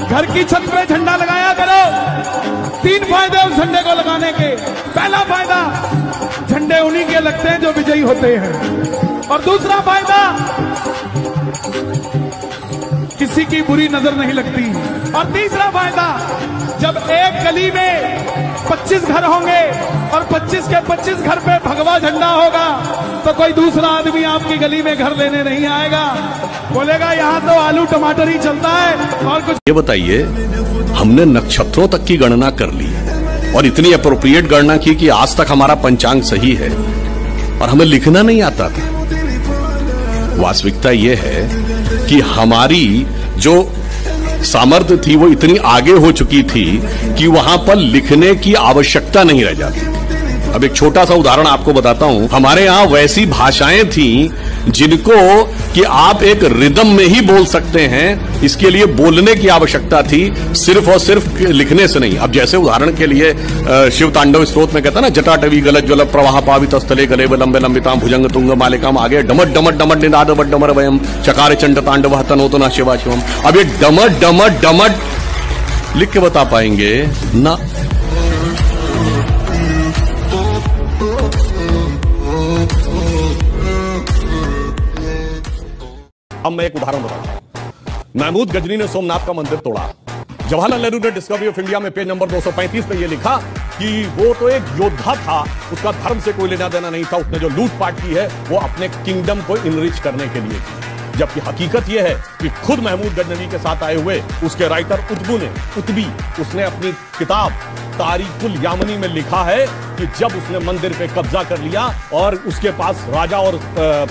घर की छत पे झंडा लगाया करो। 3 फायदे उस झंडे को लगाने के। पहला फायदा, झंडे उन्हीं के लगते हैं जो विजयी होते हैं। और दूसरा फायदा, किसी की बुरी नजर नहीं लगती। और तीसरा फायदा, जब एक गली में 25 घर होंगे और 25 के 25 घर पे भगवा झंडा होगा तो कोई दूसरा आदमी आपकी गली में घर लेने नहीं आएगा, बोलेगा यहां तो आलू टमाटर ही चलता है और कुछ। ये बताइए, हमने नक्षत्रों तक की गणना कर ली और इतनी अप्रोप्रिएट गणना की कि आज तक हमारा पंचांग सही है और हमें लिखना नहीं आता था। वास्तविकता यह है कि हमारी जो सामर्थ्य थी वो इतनी आगे हो चुकी थी कि वहां पर लिखने की आवश्यकता नहीं रह जाती। अब एक छोटा सा उदाहरण आपको बताता हूं। हमारे यहां वैसी भाषाएं थी जिनको कि आप एक रिदम में ही बोल सकते हैं, इसके लिए बोलने की आवश्यकता थी, सिर्फ और सिर्फ लिखने से नहीं। अब जैसे उदाहरण के लिए शिव तांडव स्तोत्र में कहता है ना, जटाटवी गलत ज्वल प्रवाह पावित स्थले गले लंबे लंबिताम भुजंग तुंग मालिकाम, आगे डमट डमट डमट निनाद वट डमर वयम चकार चंड तांडव तनोतो ना शिवा शिवम। अब ये डमट डमट डमट लिख के बता पाएंगे ना? अब मैं एक उदाहरण बताता हूं। महमूद गजनी ने सोमनाथ का मंदिर तोड़ा। जवाहरलाल नेहरू ने डिस्कवरी ऑफ इंडिया में पेज नंबर 235 में यह लिखा कि वो तो एक योद्धा था, उसका धर्म से कोई लेना देना नहीं था, उसने जो लूटपाट की है वो अपने किंगडम को इनरिच करने के लिए की। जबकि हकीकत यह है कि खुद महमूद गजनवी के साथ आए हुए उसके राइटर उतबी उसने अपनी किताब तारीकुल यामनी में लिखा है कि जब उसने मंदिर पे कब्जा कर लिया और उसके पास राजा और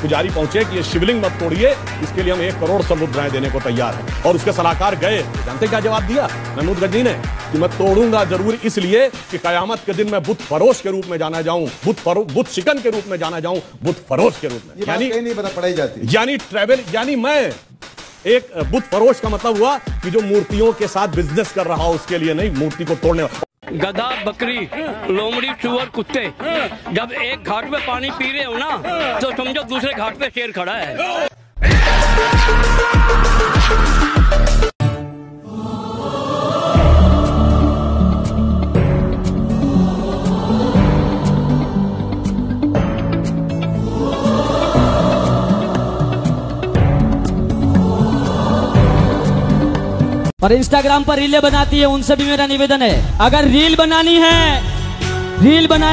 पुजारी पहुंचे कि ये शिवलिंग मत तोड़िए, इसके लिए हम 1 करोड़ समुद्राएं देने को तैयार हैं। और उसके सलाहकार गए, जानते क्या जवाब दिया महमूद गजनी ने? कि मैं तोड़ूंगा जरूर इसलिए कि कयामत के दिन मैं बुत फरोश के रूप में जाना जाऊं, बुत शिकन के रूप में जाना जाऊं, बुत फरोश के रूप में। यानी नहीं पता पढ़ाई जाती, यानी ट्रैवल, यानी मैं एक बुत फरोश का मतलब हुआ कि जो मूर्तियों के साथ बिजनेस कर रहा हो उसके लिए नहीं, मूर्ति को तोड़ने। गधा, बकरी, लोमड़ी, सुअर, कुत्ते जब एक घाट पे पानी पी रहे हो ना तो समझो दूसरे घाट पे शेर खड़ा है। और इंस्टाग्राम पर रीलें बनाती है, उनसे भी मेरा निवेदन है, अगर रील बनानी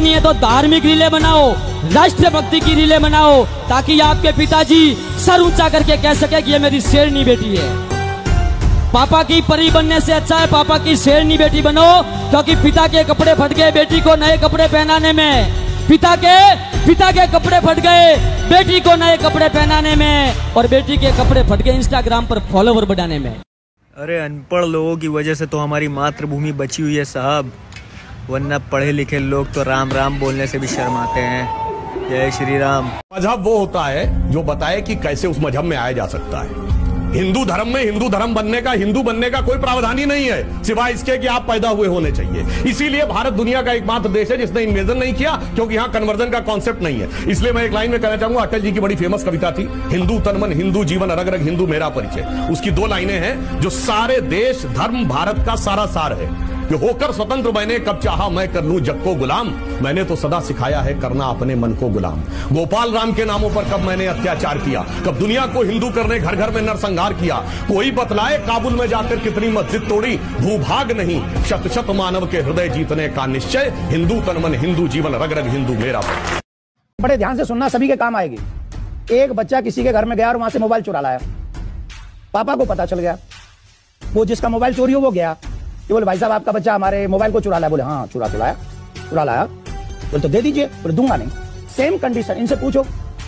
है तो धार्मिक रीलें बनाओ, राष्ट्रभक्ति की रीलें बनाओ, ताकि आपके पिताजी सर ऊंचा करके कह सके कि ये मेरी शेरनी बेटी है। पापा की परी बनने से अच्छा है पापा की शेरनी बेटी बनो, क्योंकि पिता के कपड़े फट गए बेटी को नए कपड़े पहनाने में, पिता के कपड़े फट गए बेटी को नए कपड़े पहनाने में, और बेटी के कपड़े फट गए इंस्टाग्राम पर फॉलोवर बढ़ाने में। अरे अनपढ़ लोगों की वजह से तो हमारी मातृभूमि बची हुई है साहब, वरना पढ़े लिखे लोग तो राम राम बोलने से भी शर्माते हैं। जय श्री राम। मजहब वो होता है जो बताए कि कैसे उस मजहब में आया जा सकता है। हिंदू धर्म में हिंदू धर्म बनने का, हिंदू बनने का कोई प्रावधान ही नहीं है, सिवाय इसके कि आप पैदा हुए होने चाहिए। इसीलिए भारत दुनिया का एकमात्र देश है जिसने इन्वेजन नहीं किया, क्योंकि यहां कन्वर्जन का कॉन्सेप्ट नहीं है। इसलिए मैं एक लाइन में कहना चाहूंगा, अटल जी की बड़ी फेमस कविता थी, हिंदू तन मन हिंदू जीवन रग रग हिंदू मेरा परिचय। उसकी 2 लाइनें हैं जो सारे देश धर्म भारत का सारा सार है कि होकर स्वतंत्र मैंने कब चाहा मैं कर लूं जग को गुलाम, मैंने तो सदा सिखाया है करना अपने मन को गुलाम। गोपाल राम के नामों पर कब मैंने अत्याचार किया, कब दुनिया को हिंदू करने घर घर में नरसंहार किया, कोई बतलाए काबुल में जाकर कितनी मस्जिद तोड़ी, भूभाग नहीं शत शत मानव के हृदय जीतने का निश्चय, हिंदू तन मन हिंदू जीवन रग रग हिंदू मेरा। बड़े ध्यान से सुनना, सभी के काम आएगी। एक बच्चा किसी के घर में गया और वहां से मोबाइल चुरा लाया, पापा को पता चल गया, वो जिसका मोबाइल चोरी हो वो गया, ये बोले भाई साहब आपका बच्चा हमारे मोबाइल को चुरा लाया। बोले हाँ चुरा लाया। बोले तो दे दीजिए। बोले दूंगा नहीं। सेम कंडीशन, इनसे पूछो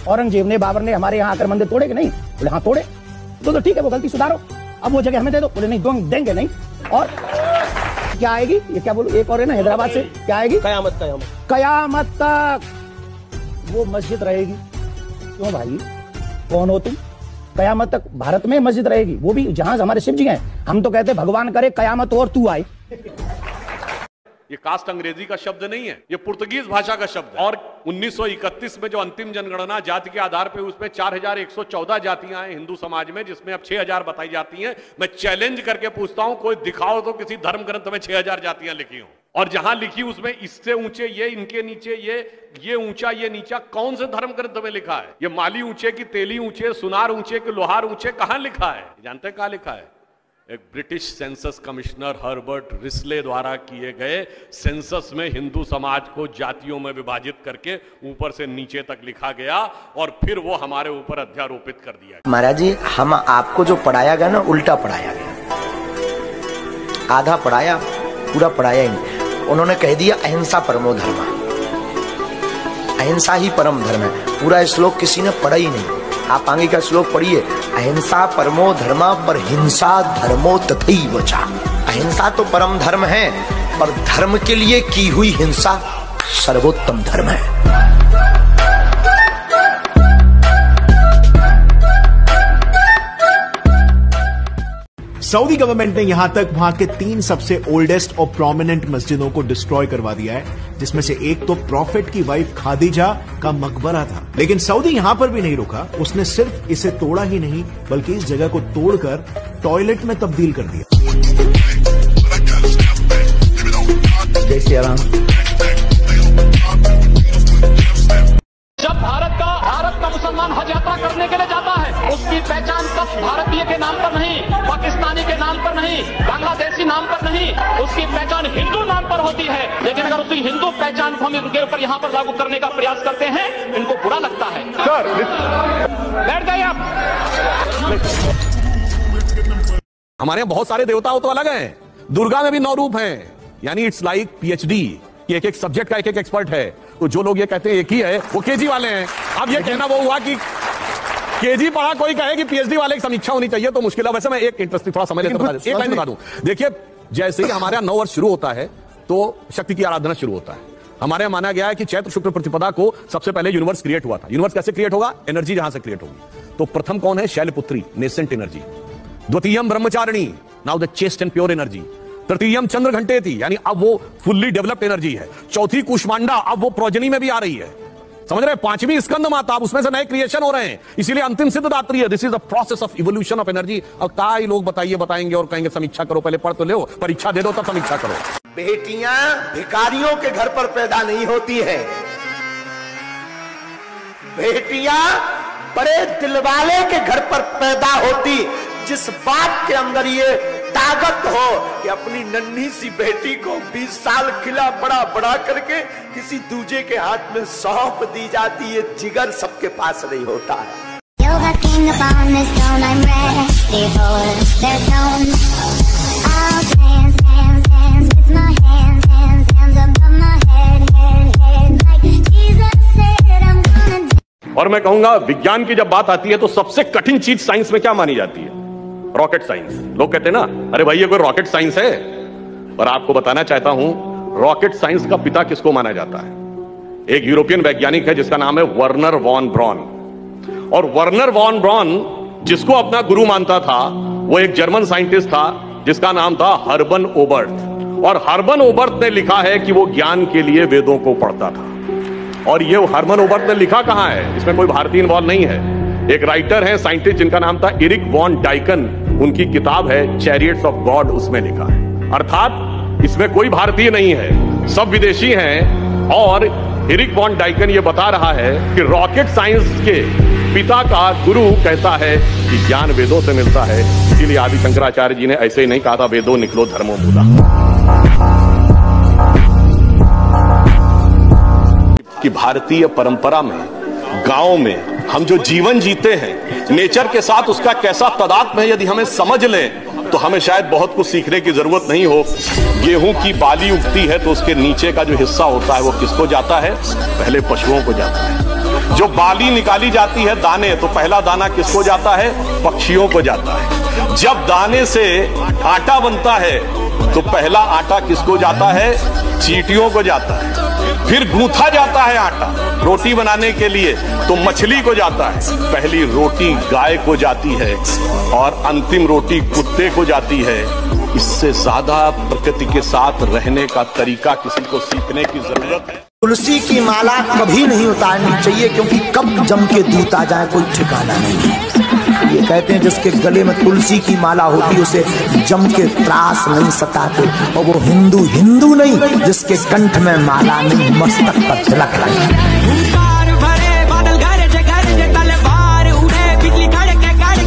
औरंगजेब ने बाबर ने हमारे यहाँ आकर मंदिर तोड़े कि नहीं? बोले हाँ तोड़े। तो ठीक है वो गलती सुधारो, अब वो जगह हमें दे दो। बोले नहीं देंगे नहीं। और क्या आएगी, ये क्या बोलूं, एक और है ना हैदराबाद से, क्या आएगी? कयामत तक वो मस्जिद रहेगी। क्यों भाई, कौन हो तुम? कयामत तक भारत में मस्जिद रहेगी, वो भी जहां हमारे शिव जी हैं। हम तो कहते भगवान करे कयामत और तू आए। ये कास्ट अंग्रेजी का शब्द नहीं है, ये पुर्तगीज भाषा का शब्द है। और 1931 में जो अंतिम जनगणना जाति के आधार पे, उसमें 4114 जातियां हैं हिंदू समाज में, जिसमें अब 6000 बताई जाती हैं। मैं चैलेंज करके पूछता हूं, कोई दिखाओ तो किसी धर्म ग्रंथ में 6000 जातियां लिखी हो, और जहां लिखी उसमें इससे ऊंचे ये, इनके नीचे ये ऊंचा, ये नीचा, कौन से धर्म ग्रंथ में लिखा है? ये माली ऊंचे की तेली ऊंचे, सुनार ऊंचे कि लोहार ऊंचे, कहां लिखा है? जानते हैं कहां लिखा है? एक British census commissioner Herbert Risley द्वारा किए गए सेंसस में हिंदू समाज को जातियों में विभाजित करके ऊपर से नीचे तक लिखा गया, और फिर वो हमारे ऊपर अध्यारोपित कर दिया। महाराज जी, हम आपको जो पढ़ाया गया ना, उल्टा पढ़ाया गया। आधा पढ़ाया, पूरा पढ़ाया ही नहीं। उन्होंने कह दिया अहिंसा परमो धर्म, अहिंसा ही परम धर्म है। पूरा श्लोक किसी ने पढ़ा ही नहीं। आप आगे का श्लोक पढ़िए, अहिंसा परमो धर्मा पर हिंसा धर्मो तथैव च। अहिंसा तो परम धर्म है, पर धर्म के लिए की हुई हिंसा सर्वोत्तम धर्म है। सऊदी गवर्नमेंट ने यहां तक वहां के 3 सबसे ओल्डेस्ट और प्रोमिनेंट मस्जिदों को डिस्ट्रॉय करवा दिया है, जिसमें से एक तो प्रॉफिट की वाइफ खादीजा का मकबरा था। लेकिन सऊदी यहां पर भी नहीं रुका, उसने सिर्फ इसे तोड़ा ही नहीं, बल्कि इस जगह को तोड़कर टॉयलेट में तब्दील कर दिया। जय श्री राम। जब भारत का मुसलमान हज यात्रा करने के लिए जाता है, उसकी पहचान तब भारतीय के नाम पर नहीं, पाकिस्तानी के नाम पर नहीं, बांग्लादेशी नाम पर नहीं, उसकी पहचान हिंदू नाम पर होती है। लेकिन अगर उसकी हिंदू पहचान को हम इनके ऊपर यहाँ पर लागू करने का प्रयास करते हैं, इनको बुरा लगता है। बैठ जाइए आप। हमारे यहाँ बहुत सारे देवता तो अलग हैं, दुर्गा में भी 9 रूप हैं, यानी इट्स लाइक पीएचडी, एक एक सब्जेक्ट का एक एक एक्सपर्ट है। तो जो लोग ये कहते हैं एक ही है, वो केजी वाले हैं। अब ये कहना वो हुआ कि केजी पढ़ा कोई कहे कि पीएचडी वाले की समीक्षा होनी चाहिए तो मुश्किल है। वैसे मैं एक इंटरेस्टिंग थोड़ा समय लेता हूं, एक लाइन बता दूं। देखिए, जैसे ही हमारे यहाँ 9 वर्ष शुरू होता है तो शक्ति की आराधना शुरू होता है। हमारे यहाँ माना गया है कि चैत्र शुक्ल प्रतिपदा को सबसे पहले यूनिवर्स क्रिएट हुआ था। यूनिवर्स कैसे क्रिएट होगा? एनर्जी जहां से क्रिएट होगी। तो प्रथम कौन है? Shailaputri, nascent energy. द्वितीयम Brahmacharini, now the chaste and pure energy. तृतीयम चंद्र घंटे थी, यानी अब वो फुल्ली डेवलप्ड एनर्जी है। चौथी कुष्मांडा, अब वो प्रोजनी में भी आ रही है, समझ रहे हैं? 5वीं स्कंद माता, अब उसमें से नए क्रिएशन हो रहे हैं, इसीलिए अंतिम सिद्धदात्री है। This is the process of evolution of energy. अब कई लोग बताएंगे और कहेंगे समीक्षा करो, पहले पढ़ तो लो, परीक्षा दे दो तब समीक्षा करो। बेटियां भिखारियों के घर पर पैदा नहीं होती है, बेटियां बड़े दिलवाले के घर पर पैदा होती। जिस बात के अंदर ये ताकत हो कि अपनी नन्ही सी बेटी को 20 साल खिला बड़ा करके किसी दूजे के हाथ में सौंप दी जाती है, जिगर सबके पास नहीं होता है। और मैं कहूंगा विज्ञान की जब बात आती है तो सबसे कठिन चीज साइंस में क्या मानी जाती है? Rocket science. लोग कहते हैं ना, अरे भाई ये कोई रॉकेट साइंस है? और आपको बताना चाहता हूं, रॉकेट साइंस का पिता किसको माना जाता है? एक यूरोपियन वैज्ञानिक है जिसका नाम है वर्नर वॉन ब्रॉन। और वर्नर वॉन ब्रॉन जिसको अपना गुरु मानता था, वो एक जर्मन साइंटिस्ट था जिसका नाम था हर्बन ओबर्ट। और हर्बन ओबर्ट ने लिखा है कि वो ज्ञान के लिए वेदों को पढ़ता था। और ये हर्बन ओबर्ट ने लिखा कहां है? इसमें कोई भारतीय इन्वॉल्व नहीं है। एक राइटर है, साइंटिस्ट, जिनका नाम था एरिक वॉन डाइकन, उनकी किताब है चैरियट्स ऑफ गॉड, उसमें लिखा है। अर्थात इसमें कोई भारतीय नहीं है, सब विदेशी हैं। और एरिक वॉन डाइकन ये बता रहा है कि रॉकेट साइंस के पिता का गुरु कहता है कि ज्ञान वेदों से मिलता है। इसीलिए आदि शंकराचार्य जी ने ऐसे ही नहीं कहा था वेदों निकलो धर्मो मूला, कि भारतीय परंपरा में गांव में हम जो जीवन जीते हैं, नेचर के साथ उसका कैसा तदात्म्य है, यदि हमें समझ लें तो हमें शायद बहुत कुछ सीखने की जरूरत नहीं हो। गेहूं की बाली उगती है तो उसके नीचे का जो हिस्सा होता है वो किसको जाता है? पहले पशुओं को जाता है। जो बाली निकाली जाती है दाने, तो पहला दाना किसको जाता है? पक्षियों को जाता है। जब दाने से आटा बनता है तो पहला आटा किसको जाता है? चींटियों को जाता है। फिर गूंथा जाता है आटा रोटी बनाने के लिए तो मछली को जाता है। पहली रोटी गाय को जाती है और अंतिम रोटी कुत्ते को जाती है। इससे ज्यादा प्रकृति के साथ रहने का तरीका किसी को सीखने की जरूरत है। तुलसी की माला कभी नहीं उतारनी चाहिए, क्योंकि कब जम के दूत आ जाए कोई ठिकाना नहीं है। ये कहते हैं जिसके गले में तुलसी की माला होती उसे जम के त्रास नहीं सताते, और वो हिंदू नहीं जिसके कंठ में माला नहीं, मस्तक पर तिलक नहीं।